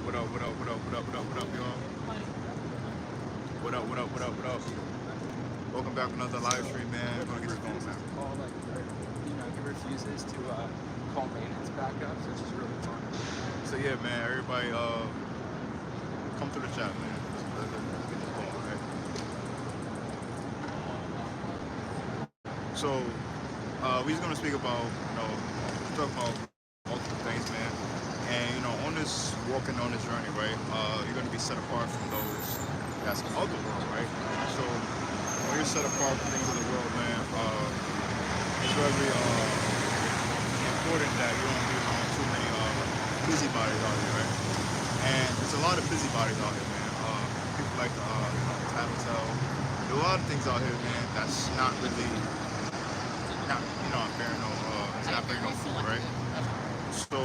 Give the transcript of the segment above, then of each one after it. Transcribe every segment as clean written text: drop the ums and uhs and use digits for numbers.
What up, what up, what up, what up, what up, what up, y'all? What up, what up, what up, what up? Welcome back to another live stream, man. We're gonna get this going, man. Call he refuses to call maintenance back up, so it's just really fun. So yeah, man, everybody come to the chat, man. Let's get this going, right? So we're just gonna speak about, talk about multiple things, man. And on this walking on this journey, right, you're gonna be set apart from those that's of the world, right? So when you're set apart from things of the world, man, it's very important that you don't be around too many busybodies out here, right? And there's a lot of busybodies out here, man. People like to, tattletale. There are a lot of things out here, man, that's not really, not, bearing no, it's not bearing no fruit, right? So,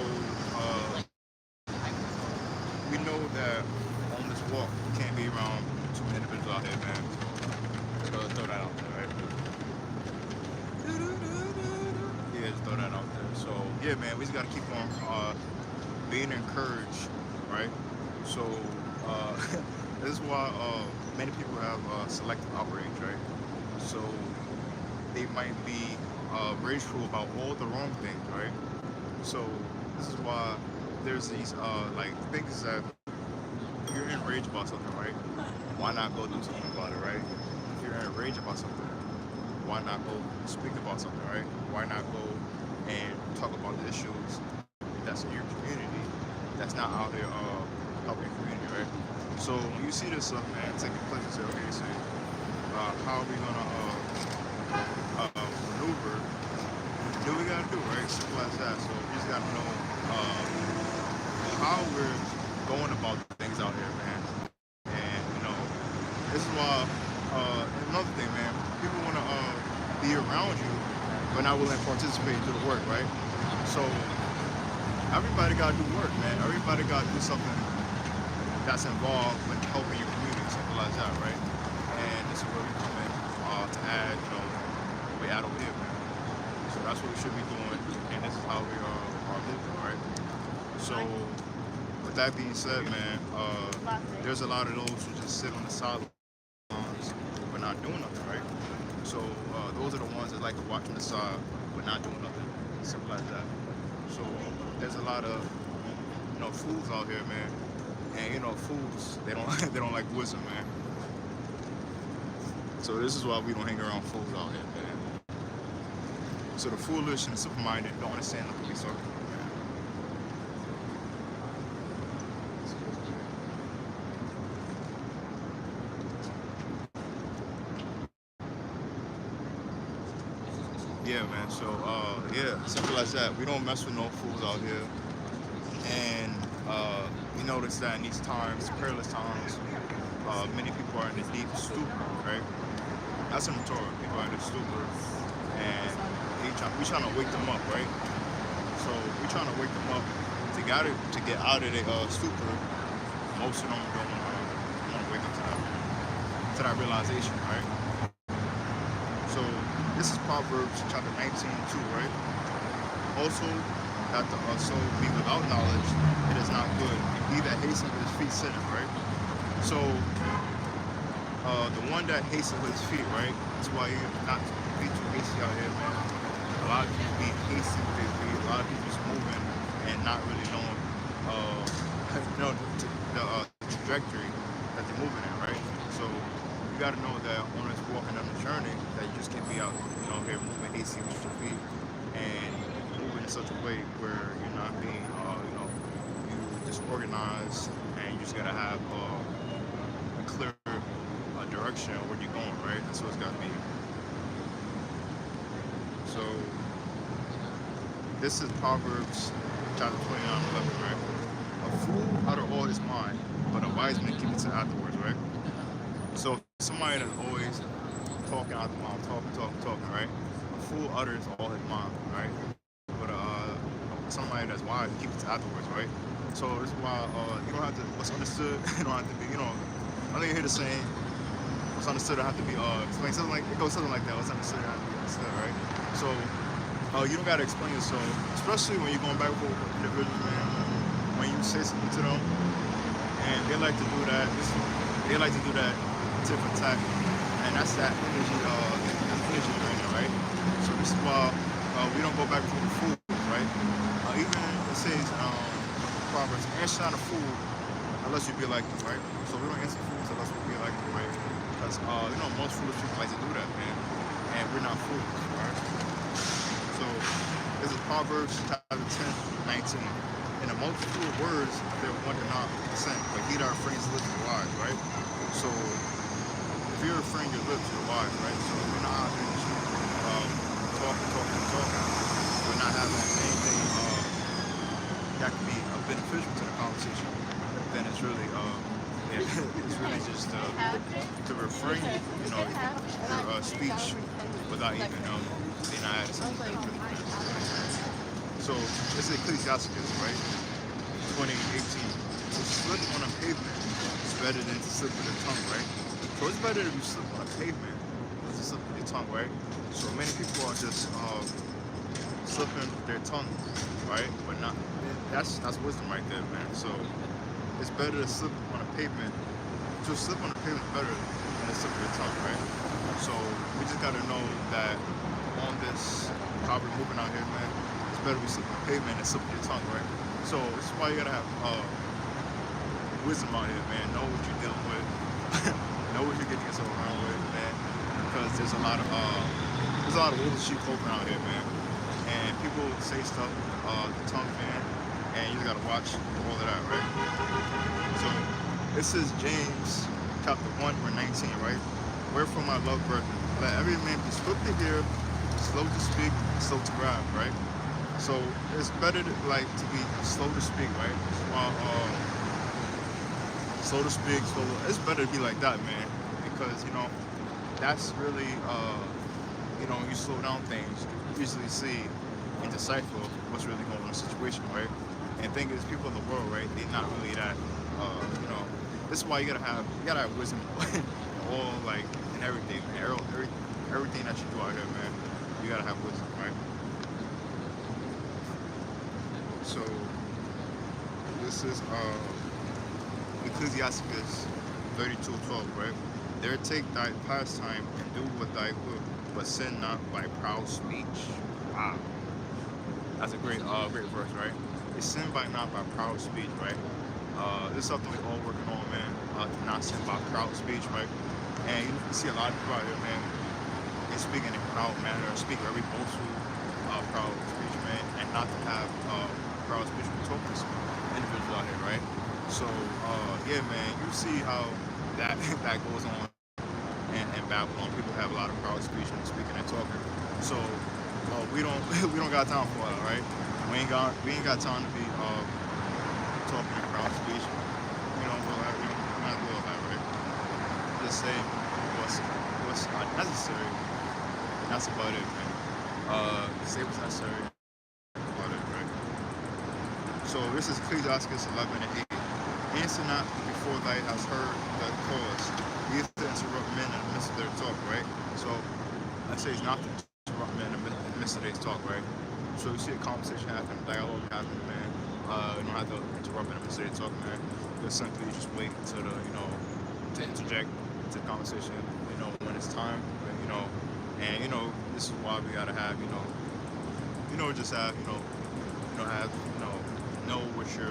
we know that on this walk, we can't be around too many individuals out here, man. So, throw that out there, right? Yeah, just throw that out there. So, yeah, man, we just gotta keep on being encouraged, right? So, this is why many people have selective outrage, right? So, they might be rageful about all the wrong things, right? So, this is why there's these like things that if you're enraged about something, right? Why not go do something about it, right? If you're enraged about something, why not go speak about something, right? Why not go and talk about the issues that's in your community that's not out here helping your community, right? So when you see this stuff, man, take a place and say, okay, so how are we gonna maneuver? Do what we gotta do, right? Simple as that. So we just gotta know how we're going about things out here, man. And this is why another thing, man, people wanna be around you but not willing to participate and do the work, right? So everybody gotta do work, man. Everybody gotta do something that's involved with helping your community, simple as that, right? And this is where we come in to add, we add over here, man. So that's what we should be doing, and this is how we are living, right? So with that being said, man, there's a lot of those who just sit on the sidelines but not doing nothing, right? So those are the ones that like to watch on the side but not doing nothing, simple as that. So there's a lot of fools out here, man, and fools they don't they don't like wisdom, man. So this is why we don't hang around fools out here, man. So the foolish and the simple-minded don't understand the police are. Yeah, man. So yeah, simple as that. We don't mess with no fools out here, and we notice that in these times, perilous times, many people are in a deep stupor, right? That's in the Torah. People are in a stupor, and we trying to wake them up, right? So we trying to wake them up to get out of the stupor. Most of them don't want to wake up to that realization, right? So this is Proverbs chapter 19:2, right? Also, that the soul be without knowledge, it is not good. He that hastens with his feet sinneth, right? So the one that hastens with his feet, right? That's why you not be too hasty out here, man. A lot of people be hasty with their feet. A lot of people just moving and not really knowing, the trajectory that they're moving in, right? So you got to know that on this walking on the journey, that you just can't be out, here moving hasty with your feet and moving in such a way where you're not being, you disorganized, and you just gotta have a clear direction of where you're going, right? That's what it's gotta be. So this is Proverbs chapter 29:11, right? A fool utter all his mind, but a wise man keep it to afterwards, right? So somebody that's always talking out the mouth, talking, right? A fool utters all his mind, right? But somebody that's wise keep it to afterwards, right? So this is why you don't have to. What's understood, you don't have to be. I think you hear the saying, "What's understood don't have to be explained." Something like it goes something like that. What's understood don't have to be understood, right? So you don't gotta explain yourself, especially when you're going back with individuals, man. When you say something to them, and they like to do that. They like to do that tit for tat, and that's that energy, energy draining, right? So this is why we don't go back to the food, right? Even it says Proverbs, answer not a fool unless you be like them, right? So we don't answer fools unless we be like them, right? Because most foolish people like to do that, man, and we're not fools, right? So this is Proverbs chapter 10, 19. In a multitude of words, there wonder not consent, but he that refrains his lips is wise, right? So if you're refraining your lips, you're wise, right? So if you're not out there just talking, we're not having anything that can be beneficial to the conversation, then it's really yeah, it's really just to refrain, your speech without even being added something. So this is Ecclesiasticus, right? 2018. To slip on a pavement is better than to slip with your tongue, right? So it's better if you slip on a pavement than to slip with your tongue, right? So many people are just slipping with their tongue, right? But not that's wisdom right there, man. So it's better to slip on a pavement. To slip on a pavement is better than to slip with your tongue, right? So we just gotta know that on this how we're moving out here, man, it's better we slip on a pavement than slip with your tongue, right? So this is why you gotta have wisdom out here, man. Know what you're dealing with. Know what you're getting yourself around with, man. Because there's a lot of little sheep clothing out here, man. And people say stuff, the tongue, man, and you gotta watch all of that, right? So this is James chapter 1, verse 19, right? Wherefore my love, brethren, let every man be swift to hear, slow to speak, slow to grab, right? So it's better to be slow to speak, right? Slow to speak, slow. It's better to be like that, man, because that's really you slow down things, you easily see and decipher what's really going on in the situation, right? And the thing is, people in the world, right? They're not really that. This is why you gotta have wisdom, in all in everything, man. Everything that you do out here, man, you gotta have wisdom, right? So this is Ecclesiasticus 32:12, right? There take thy pastime and do what thy will, but sin not by proud speech. Wow, that's a great verse, right? It's sin not by proud speech, right? This is something we're all working on, man. To not sin by proud speech, right? And you see a lot of people out here, man. They speak in a proud manner, speak very boastful, proud speech, man, and not to have proud speech. We're talking to some individuals out here, right? So yeah, man, you see how that that goes on in Babylon. People have a lot of proud speech and speaking and talking. So we don't we don't got time for that, right? We ain't got time to be talking in proud speech. We don't do that. We don't do all that, right? Just say what's unnecessary. That's about it, man. Say what's necessary. About it, right? So this is Ecclesiasticus 11 and 8. Answer not before thou hast heard the cause, neither to interrupt men in the midst of their talk, right? So I say it's not to interrupt men in the midst of their talk, right? So you see a conversation happen, dialogue happen, man. You don't have to interrupt in the midst of their talk, man. Just simply just wait to to interject into the conversation, when it's time, and this is why we gotta have, just have, have, know what you're,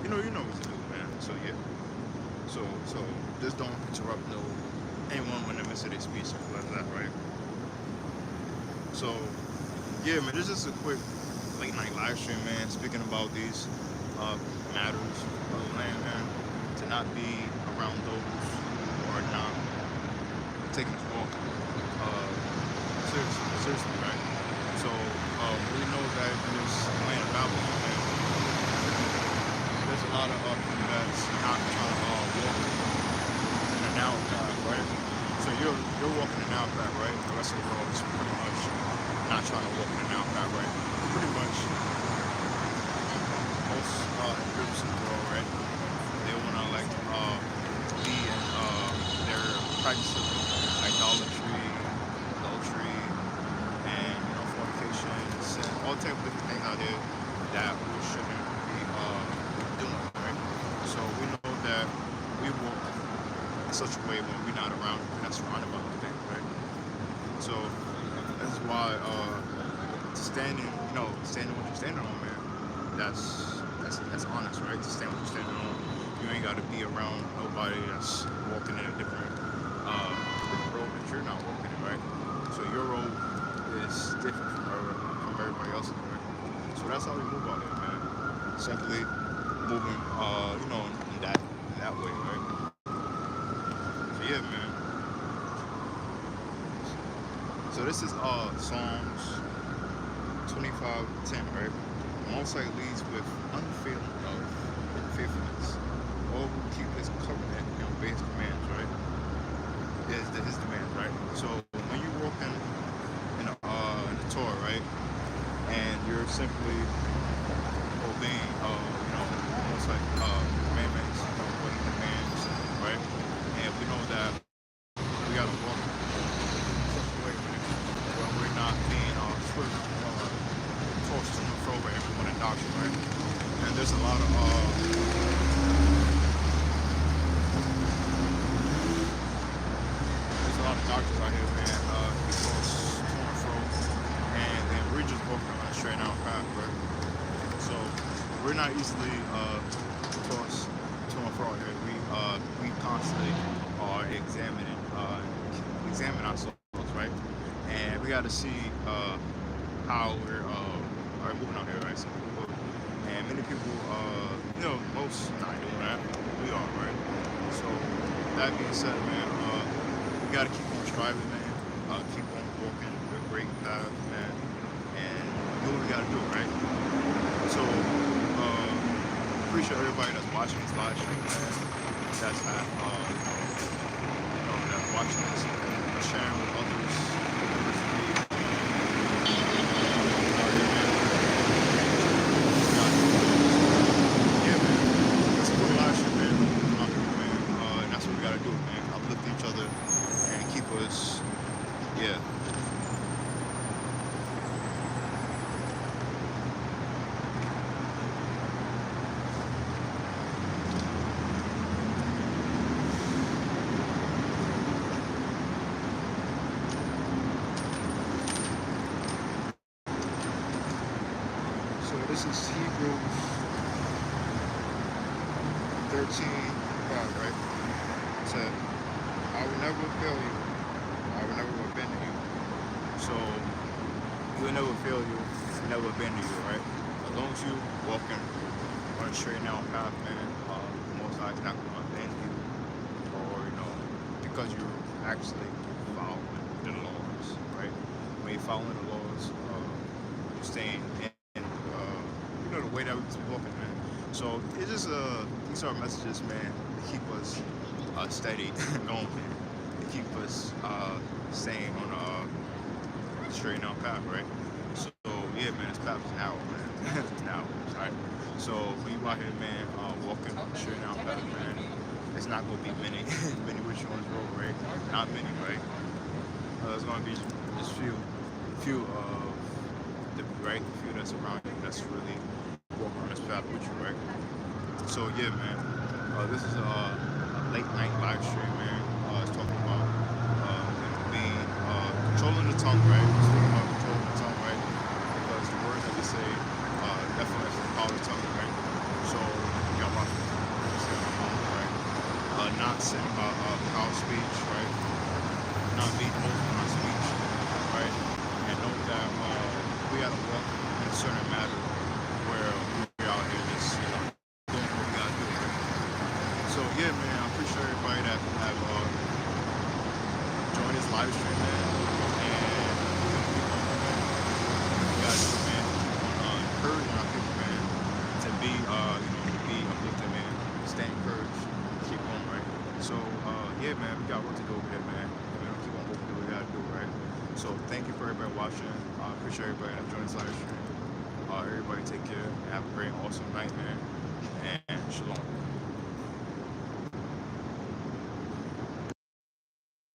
you know what to do, man. So yeah. So just don't interrupt anyone when they're missing their speech, something like that, right? So yeah, man, this is just a quick late night live stream, man, speaking about these matters of the land, man, to not be around those who are not taking this walk seriously, right? So we know that in this land of Babylon, man, there's a lot of people that's not trying to walk in a narrow path, right? So you're walking a narrow path, right? The rest of the world is pretty much not trying to walk in a narrow path, right? Pretty much most groups in the world, right? They wanna be in their practice of idolatry, adultery, and fornication, sin, all type of different things out there that we shouldn't be doing, right? So we know that such a way when we're not around and not surrounded by those things, right? So that's why standing what you're standing on, man. That's honest, right? To stand what you're standing on. You ain't got to be around nobody that's walking in a different road that you're not walking in, right? So your road is different from everybody else's, right? So that's how we move out here, man. Simply moving, in that way, right? So yeah, man. So this is Psalms 25:10, right? The Most High leads with unfailing love and faithfulness. All who keep His covenant and obey His commands, right? His demands, right? So when you're walking in the Torah, right, and you're simply obeying, almost like commandments, what He demands, right? And we know that we got to walk in such a way, man, where we're not being swift, tossed to and fro by everyone in doctrine, right? And there's a lot of doctors out here, man, tossed to and fro, and then we're just walking on a straight out path, right? So we're not easily tossed to and fro here. We constantly are examine ourselves, right? And we got to see how we're are moving out here, right? Some people, and many people, most not doing that. We are, right? So that being said, man, we got to keep on striving, man. Keep on walking the great path, man, and do what we got to do, right? So appreciate everybody that's watching this live stream, man. That's that's watching this, sharing with others. Yeah, man. Let's put a live stream, man. And that's what we gotta do, man. Uplift each other and keep us, yeah. So this is Hebrews 13:5, right? It said, I will never fail you. I will never abandon you. So He will never fail you, never abandon you, right? As long as you walking on a straight and narrow path, man, most High is not going to abandon you, or because you're actually following the laws, right? When you're following the laws, you're staying in the way that we be walking, man. So it's just these are messages, man, to keep us steady going, man, to keep us staying on a straight and narrow path, right? So yeah, man, this path is narrow, man. It's narrow, right? So when you out here, man, walking on a straight and narrow path, man, it's not gonna be many which on this road, right? Not many, right? There's gonna be just few right? Few that's around you that's really walking on this path with you, right? So yeah, man, this is a late night live stream, man. It's talking about being controlling the tongue, right? It's talking about controlling the tongue, right? Because the words that we say definitely has the power of the tongue, right? So you got watch the tongue, right? Not saying about foul speech, right? Not being boastful in our speech, right? And know that we gotta walk in a certain matter where we're out here just doing what we gotta do, right? So yeah, man, I appreciate everybody that have joined this live stream, man. And we gotta do, man. Encouraging our people, man, to be uplifted, man. Stay encouraged, keep on, right? So yeah, man, we got work to do over here, man. We're gonna keep on moving, do what we gotta do, right? So thank you for everybody watching. I appreciate everybody that joined this live stream. Everybody take care. Have a great, awesome night, man. And shalom.